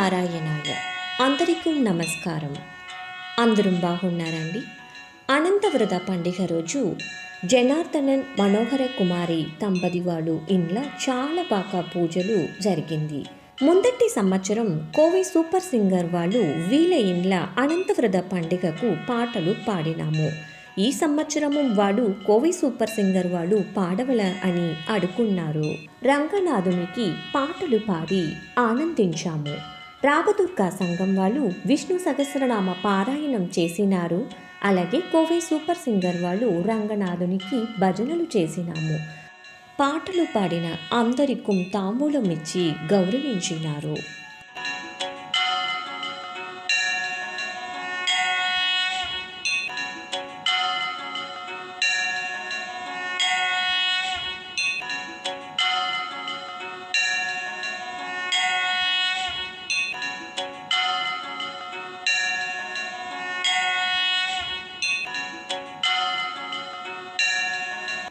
నారాయణాయ. అందరికీ నమస్కారం. అందరూ బాగున్నారండి? అనంతవ్రత పండుగ రోజు జనార్దనన్ మనోహర కుమారి దంపతి వాళ్ళు ఇంట్లో చాలా బాగా పూజలు జరిగింది. ముందటి సంవత్సరం కోవి సూపర్ సింగర్ వాళ్ళు వీళ్ళ ఇండ్ల అనంతవ్రత పండుగకు పాటలు పాడినాము. ఈ సంవత్సరము వాడు కోవి సూపర్ సింగర్ వాళ్ళు పాడవల అని అడుగున్నారు. రంగనాథునికి పాటలు పాడి ఆనందించాము. రాగదుర్గా సంఘం వాళ్ళు విష్ణు సహస్రనామ పారాయణం చేసినారు. అలాగే కోవి సూపర్ సింగర్ వాళ్ళు రంగనాథునికి భజనలు చేసినాము. పాటలు పాడిన అందరికీ తాంబూలం ఇచ్చి గౌరవించినారు.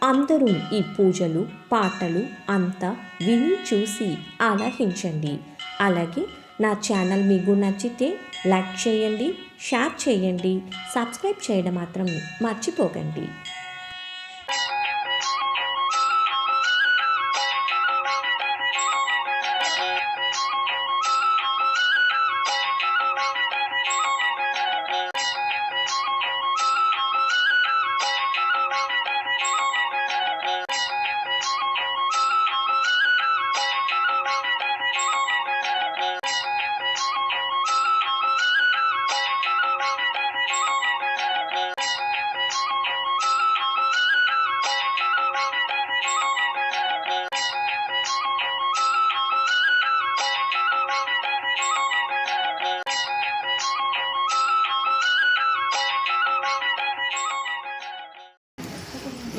అందరూ ఈ పూజలు పాటలు అంతా విని చూసి ఆలహించండి. అలాగే నా ఛానల్ మీకు నచ్చితే లైక్ చేయండి, షేర్ చేయండి, సబ్స్క్రైబ్ చేయడం మాత్రం మర్చిపోకండి.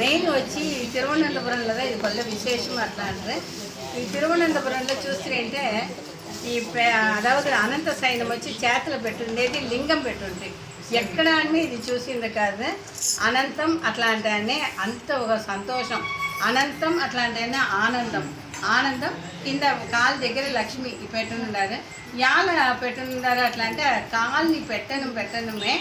మెయిన్ వచ్చి తిరువనంతపురంలో ఇది కొల్ల విశేషం అట్లా అంటే ఈ తిరువనంతపురంలో చూస్తుంటే ఈ అదవది అనంత సైన్యం వచ్చి చేతలు పెట్టుండేది లింగం పెట్టుండే ఎక్కడ అని ఇది చూసింది కాదు. అనంతం అట్లాంటి అంత ఒక సంతోషం, అనంతం అట్లాంటి ఆనందం, ఆనందం కింద కాలు దగ్గర లక్ష్మి పెట్టున్నారు. యాల పెట్టున్నారు. అట్లా అంటే కాలుని పెట్టనమే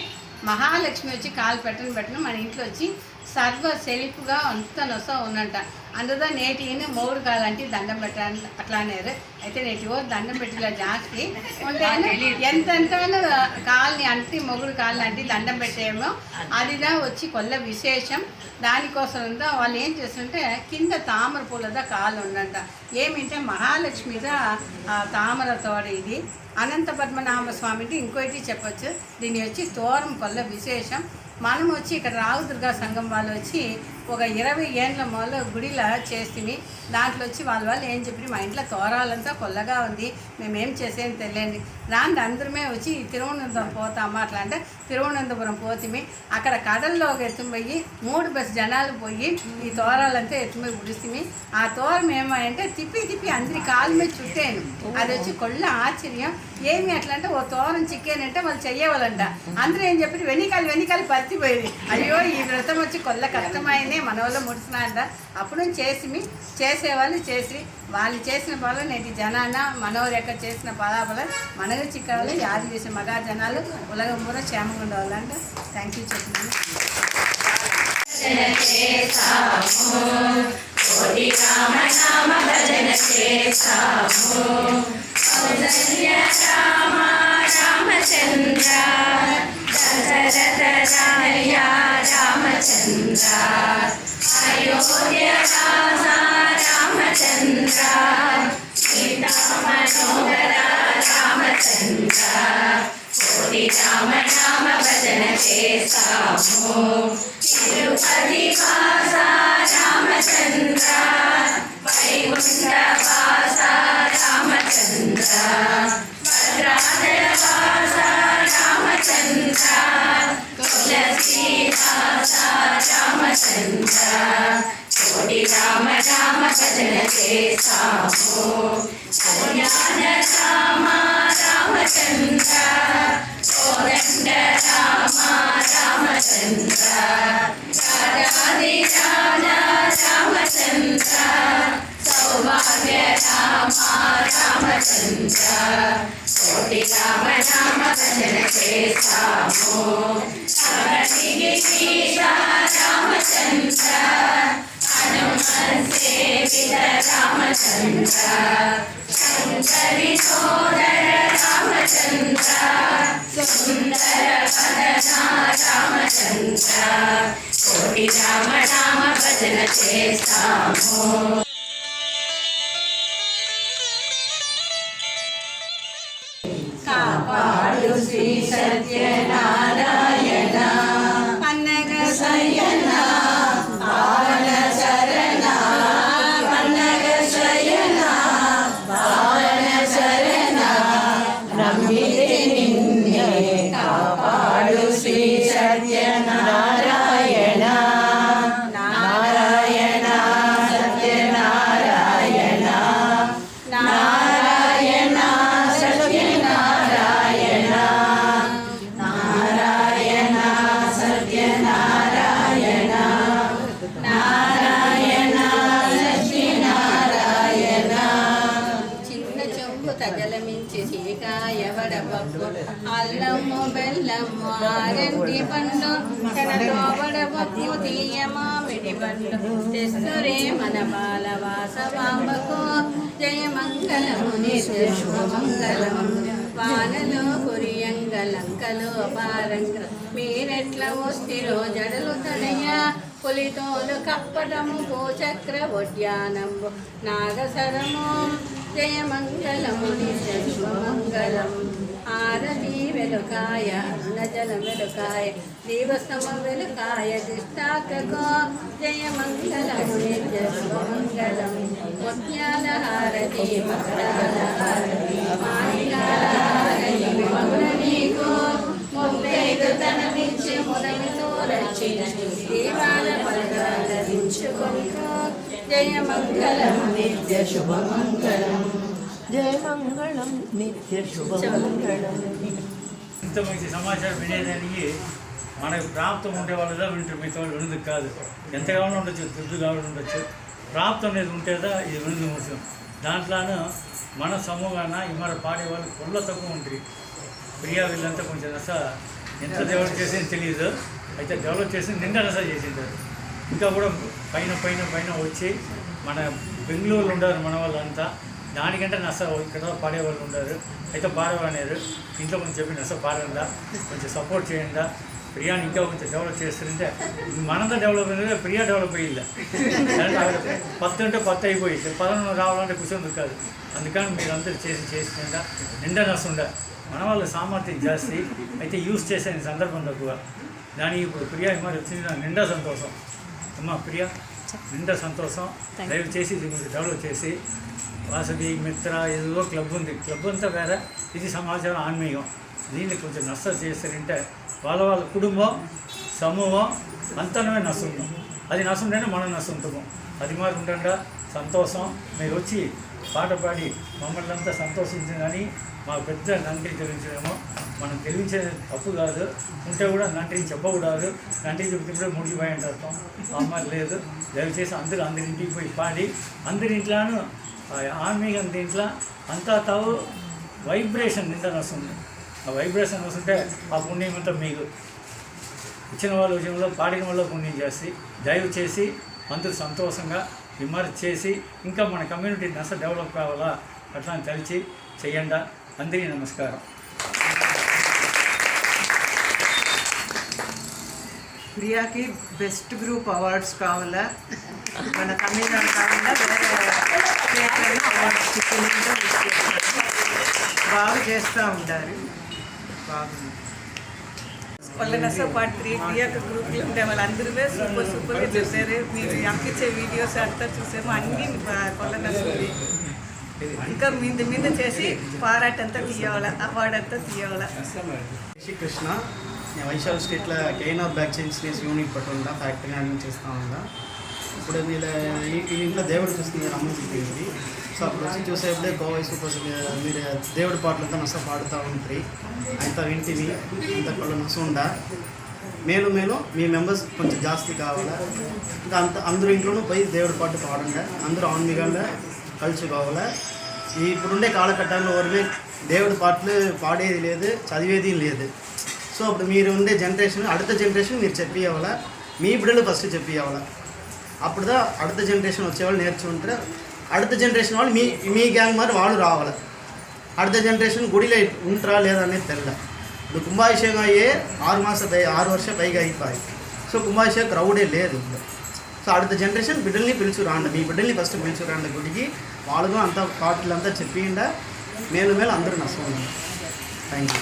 మహాలక్ష్మి వచ్చి కాలు పెట్టను మన ఇంట్లో వచ్చి సర్వ సెలిపుగా అంత నొస ఉన్నంట. అందులో నేటిని మూడు కాలంటే దండం పెట్టాలి అట్లా అనేది. అయితే నేటివో దండం పెట్టిలా జాస్తి ఉంటే ఎంతెంతనో కాళ్ళని అంటే మొగుడు కాళ్ళని అంటే దండం పెట్టేమో అదిదా వచ్చి కొల్ల విశేషం. దానికోసం వాళ్ళు ఏం చేస్తుంటే కింద తామర పూలదా కాళ్ళు ఉండంట. ఏమింటే మహాలక్ష్మిదా తామర తోడ ఇది అనంత పద్మనాభ స్వామి అంటే ఇంకోటి చెప్పచ్చు. దీన్ని వచ్చి తోరం కొల్ల విశేషం. మనం వచ్చి ఇక్కడ రాగదుర్గా సంఘం వాళ్ళు వచ్చి ఒక 20 ఏళ్ళ మొదలు గుడిలా చేస్తుంది. దాంట్లో వచ్చి వాళ్ళు ఏం చెప్పి మా ఇంట్లో తోరాలంతా కొల్లగా ఉంది, మేమేం చేసేది తెలియండి రాండి అందరమే వచ్చి తిరువనంతపురం పోతామా అట్లా అంటే తిరువనంతపురం పోతిమి. అక్కడ కడల్లో ఎత్తుపోయి 3 బస్ జనాలు పోయి ఈ తోరాలంతా ఎత్తుపోయి గుడిస్తుంది. ఆ తోరం ఏమంటే తిప్పి అందరి కాళ్ళ మీద చుట్టాను. అది వచ్చి కొల్ల ఆశ్చర్యం. ఏమి అట్లా అంటే ఓ తోరం చిక్కానంటే వాళ్ళు చెయ్యవాలంట. అందరూ ఏం చెప్పి వెనికాలు పరిచిపోయేది. అయ్యో ఈ వ్రతం వచ్చి కొల్ల కష్టమైంది మన వాళ్ళు ముడిసినారంట. అప్పుడు చేసేవాళ్ళు చేసి వాళ్ళు చేసిన పనులు నేటి జనాన మనోరు ఎక్కడ చేసిన పదాపల మనకు చిక్కవాలి యాది చేసే మగా జనాలు ఉలగం కూడా క్షేమంగా ఉండవాలంట. థ్యాంక్ యూ చెప్పింది. అయోధ్య రామచంద్ర సీతా మనోహర రామచంద్ర కోటి రామ నామ భజన చేస్తాము. తిరుపతి వాస రామచంద్ర వైకుంఠ వాస రామచంద్ర భద్రాచల వాస రామచంద్ర తులసి వాస రామచంద్ర కోటి రామ రామ భజన చేస్తాము. కళ్యాణ రామ రామచంద్ర కోదండ రామ రామచంద్ర రాజాది రాజా రామచంద్ర సౌభాగ్య రామ రామచంద్ర కోటి రామనామ భజన చేస్తాము అవనికి సీతా రామచంద్ర హనుమన్ సేవిత రామచంద్ర శంకరి సోదర రామచంద్ర సుందర వదన రామచంద్ర కోటి రామనామ భజన చేస్తాము కాపాడు శ్రీ సత్యనారాయణ పన్నగ శయన పావన శరణ పన్నగ శయన పావన శరణ నమ్మితే నిన్నే కాపాడు శ్రీ సత్యనారాయణ నారాయణ సత్యనారాయణ నారాయణ సత్యనారాయణ నారాయణ సత్యనారాయణ నారాయణ సత్యనారాయణ చిన్న చెంబు తగలమించి చీకాయ వడపప్పు అల్లము బెల్లము ఆరంటి పండు కనలో వడపప్పు తీయ మామిడి పండు తెస్తురే మన బాల వాసవాంబకు జయ మంగళము నిత్య శుభమంగళం వానలో కురియంగలంకలో పారంగ మీరెట్ల వస్తిరో జడలు తడయ పులితోలు కప్పటము భూచక్ర ఉద్యానము నాగసరము జయ మంగళము నిత్య శుభమంగళం ఆరతి వెలుకాయ అరుణజల వెలుకాయ దీవస్తమ వెలుకాయ దిష్టాకో జయ మంగళము నిత్య శుభమంగళం ముత్యాల హారతి మకరాల హారతి మాణికాల హారతి మగుడ నీకు ముత్తైదు తనమిచ్చి ముదమితో రక్షించి దీపాల పలకరించుకొనికో జయ మంగళం నిత్య శుభమంగళం జయ మంగళం నిత్య శుభమంగళం. ఇంత మంచి సమాచారం వినేదానికి మనకు ప్రాప్తం ఉండే వాళ్ళదా వింటారు, మిగతా వాళ్ళు వినదు కాదు. ఎంత కావాలో ఉండొచ్చు, దుడ్డు కావాలి ఉండొచ్చు, ప్రాప్తం అనేది ఉంటేదా ఇది వినదు ముఖ్యం. దాంట్లోనూ మన సమూహాన ఈ మన పాడేవాళ్ళు కొల్ల తక్కువ ఉంటుంది. ప్రియా వీళ్ళంతా కొంచెం రస ఎంత డెవలప్ చేసింది తెలియదు, అయితే డెవలప్ చేసి నిండా రస చేసింటారు. ఇంకా కూడా పైన పైన పైన వచ్చి మన బెంగళూరులో ఉండారు మన వాళ్ళంతా, దానికంటే నస ఇక్కడ పాడేవాళ్ళు ఉండరు. అయితే పాడేవారు ఇంట్లో కొంచెం చెప్పి నస పాడందా, కొంచెం సపోర్ట్ చేయండి, ప్రియాని ఇంకా కొంచెం డెవలప్ చేస్తుంటే మనంతా డెవలప్ అయింది, ప్రియా డెవలప్ అయ్యిందా. పత్తు అంటే పత్తు అయిపోయింది, పదం రావాలంటే కూర్చొని కాదు. అందుకని మీరు అందరూ చేసిందా నిండా నస ఉండ. మన వాళ్ళ సామర్థ్యం జాస్తి, అయితే యూజ్ చేసే సందర్భం తక్కువ. దానికి ఇప్పుడు ప్రియా మరి వచ్చింది, నాకు నిండా సంతోషం. అమ్మా ప్రియా నిండా సంతోషం. దయచేసి ఇది కొంచెం డెవలప్ చేసి వాసవి మిత్ర ఏదో క్లబ్ ఉంది, క్లబ్ అంతా వేరే, ఇది సమాచారం ఆన్మీయం. దీన్ని కొంచెం నష్ట చేస్తారంటే వాళ్ళ వాళ్ళ కుటుంబం సమూహం అంతనే నష్టం. అది నష్టం ఉంటేనే మనం నష్టం ఉంటాము. అది మాకు ఉంటుందా సంతోషం. మీరు వచ్చి పాట పాడి మమ్మల్ని అంతా సంతోషించిందని మాకు పెద్ద నంటి తెలియించడము. మనం తెలియించే తప్పు కాదు, ఉంటే కూడా నంటిని చెప్పకూడదు. నంటి చెప్తే ముడిపోయి అంటాం, అమ్మ లేదు. దయచేసి అందరింటికి పోయి పాడి అందరింట్లోనూ ఆన్మీకం దీంట్లో అంతా తావు వైబ్రేషన్ నిండా వస్తుంది. ఆ వైబ్రేషన్ వస్తుంటే ఆ పుణ్యం అంతా మీకు ఇచ్చిన వాళ్ళ విషయంలో పాడిన వల్ల పుణ్యం చేసి దయచేసి అందరూ సంతోషంగా విమర్శ చేసి ఇంకా మన కమ్యూనిటీ నష్ట డెవలప్ కావాలా అట్లా కలిసి చెయ్యండి. అందరికీ నమస్కారం. ప్రియాకి బెస్ట్ గ్రూప్ అవార్డ్స్ కావాలా, మన తమిళనాడు కావాలా, వేరే స్టేట్లలో అవార్డ్స్ బాగా చేస్తూ ఉంటారు. బాగుంది. వాళ్ళ పార్ట్ 3 ప్రియాక గ్రూప్లో ఉండే వాళ్ళందరూ సూపర్గా చేశారు. మీరు అప్పించే వీడియోస్ అంతా చూసాము, అన్నీ కొల్లనస్తుంది. ఇంకా మీద చేసి పారాట్ అంతా తీయవాలా, అవార్డు అంతా తీయవాలా. కృష్ణ నేను వైశాల్ స్ట్రీట్లో కేఎన్ఆర్ బ్యాక్ చైన్స్ యూనిట్ పట్టుందా ఫ్యాక్టరీ హ్యాండింగ్ చేస్తూ ఉందా. ఇప్పుడు మీరు ఈ ఇంట్లో దేవుడు చూస్తుంది అమ్మ చెప్పింది. సో అప్పుడు వచ్చి చూసేప్పుడే గోవా సూపర్ మీరు దేవుడి పాటలంతా నష్ట పాడుతూ ఉంటారు. అంత వింటివి అంత కళ్ళు నస్తుండా మేలు మీ మెంబర్స్ కొంచెం జాస్తి కావాలా. ఇంకా అందరూ ఇంట్లోనూ పోయి దేవుడి పాట పాడంగా అందరూ ఆన్మీకంగా కలిసి కావాలా. ఇప్పుడుండే కాలఘట్టంలో ఎవరిమే దేవుడి పాటలు పాడేది లేదు, చదివేది లేదు. సో అప్పుడు మీరు ఉండే జనరేషన్, அடுத்த జనరేషన్ మీరు చెప్పివ్వాలా, మీ బిడ్డలు ఫస్ట్ చెప్పివ్వాలా. అప్పుడుదా அடுத்த జనరేషన్ వచ్చేవాళ్ళు నేర్చుకుంటారు. அடுத்த జనరేషన్ వాళ్ళు మీ గ్యాంగ్ మరి వాళ్ళు రావాలి. அடுத்த జనరేషన్ గుడిలో ఉంటారా లేదా అనేది తెలియదు. ఇప్పుడు కుంభాభిషేకం అయ్యే 6 ವರ್ಷ పైగా అయిపోయి. సో కుంభాభిషేక క్రౌడే లేదు ఇప్పుడు. సో அடுத்த జనరేషన్ బిడ్డల్ని పిలుచురాండి, మీ బిడ్డల్ని ఫస్ట్ పిలుచురాండి గుడికి. వాళ్ళకు అంతా పాటలు అంతా చెప్పిండా మేలు అందరూ నష్టం. Thank you.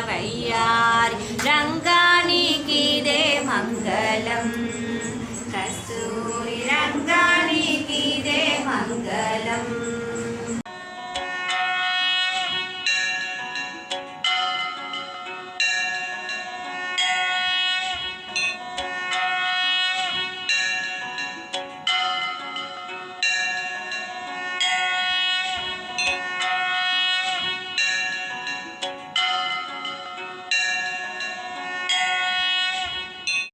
వయ్యారి రంగా